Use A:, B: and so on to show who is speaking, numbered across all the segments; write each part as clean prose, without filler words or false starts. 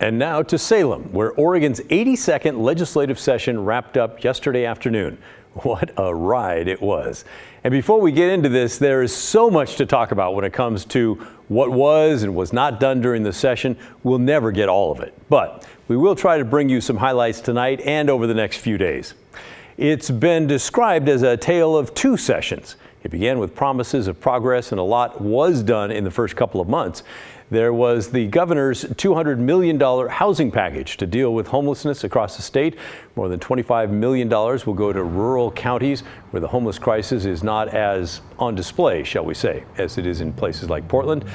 A: And now to Salem, where Oregon's 82nd legislative session wrapped up yesterday afternoon. What a ride it was. And before we get into this, there is so much to talk about when it comes to what was and was not done during the session. We'll never get all of it, but we will try to bring you some highlights tonight and over the next few days. It's been described as a tale of two sessions. It began with promises of progress, and a lot was done in the first couple of months. There was the governor's $200 million housing package to deal with homelessness across the state. More than $25 million will go to rural counties where the homeless crisis is not as on display, shall we say, as it is in places like Portland.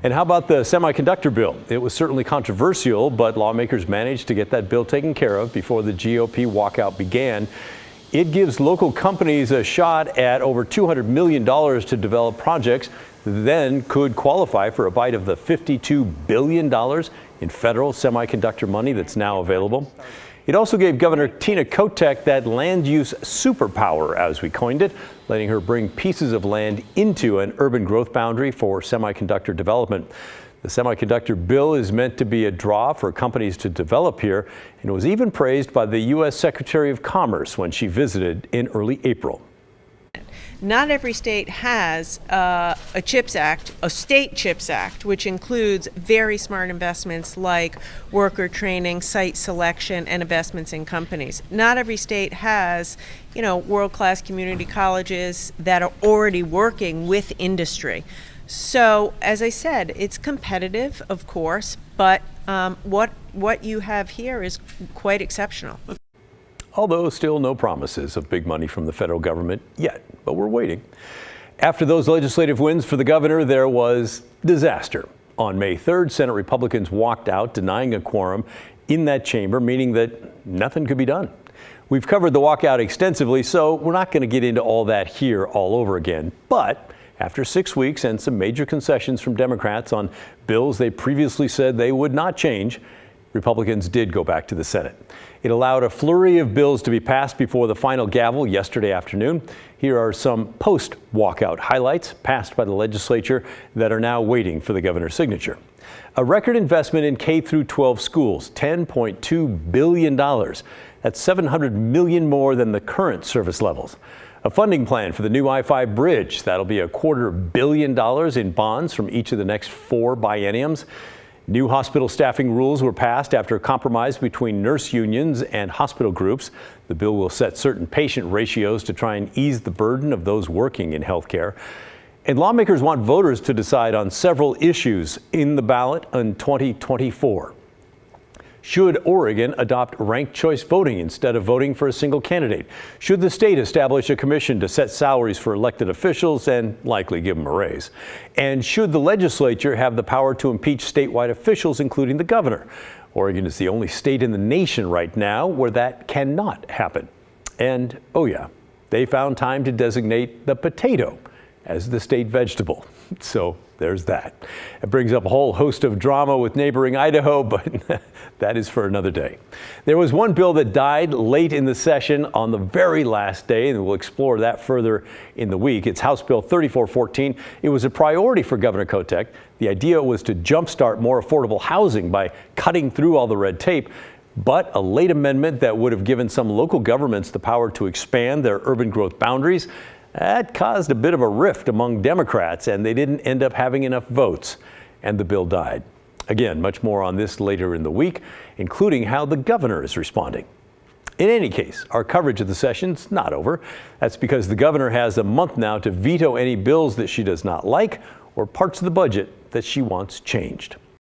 A: And how about the semiconductor bill? It was certainly controversial, but lawmakers managed to get that bill taken care of before the GOP walkout began. It gives local companies a shot at over $200 million to develop projects that then could qualify for a bite of the $52 billion in federal semiconductor money that's now available. It also gave Governor Tina Kotek that land use superpower, as we coined it, letting her bring pieces of land into an urban growth boundary for semiconductor development. The semiconductor bill is meant to be a draw for companies to develop here, and was even praised by the U.S. Secretary of Commerce when she visited in early April.
B: Not every state has a CHIPS Act, a state CHIPS Act, which includes very smart investments like worker training, site selection, and investments in companies. Not every state has, world-class community colleges that are already working with industry. So, as I said, it's competitive, of course, but what you have here is quite exceptional.
A: Although still no promises of big money from the federal government yet, but we're waiting. After those legislative wins for the governor, there was disaster. On May 3rd, Senate Republicans walked out, denying a quorum in that chamber, meaning that nothing could be done. We've covered the walkout extensively, so we're not going to get into all that here all over again. But after 6 weeks and some major concessions from Democrats on bills they previously said they would not change, Republicans did go back to the Senate. It allowed a flurry of bills to be passed before the final gavel yesterday afternoon. Here are some post-walkout highlights passed by the legislature that are now waiting for the governor's signature. A record investment in K-12 schools, $10.2 billion. That's $700 million more than the current service levels. A funding plan for the new I-5 bridge. That'll be $250 million in bonds from each of the next 4 bienniums. New hospital staffing rules were passed after a compromise between nurse unions and hospital groups. The bill will set certain patient ratios to try and ease the burden of those working in healthcare. And lawmakers want voters to decide on several issues in the ballot in 2024. Should Oregon adopt ranked choice voting instead of voting for a single candidate? Should the state establish a commission to set salaries for elected officials and likely give them a raise? And should the legislature have the power to impeach statewide officials, including the governor? Oregon is the only state in the nation right now where that cannot happen. And, oh yeah, they found time to designate the potato as the state vegetable. So there's that. It brings up a whole host of drama with neighboring Idaho, but that is for another day. There was one bill that died late in the session on the very last day, and we'll explore that further in the week. It's House Bill 3414. It was a priority for Governor Kotek. The idea was to jumpstart more affordable housing by cutting through all the red tape. But a late amendment that would have given some local governments the power to expand their urban growth boundaries, that caused a bit of a rift among Democrats, and they didn't end up having enough votes, and the bill died. Again, much more on this later in the week, including how the governor is responding. In any case, our coverage of the session's not over. That's because the governor has a month now to veto any bills that she does not like or parts of the budget that she wants changed.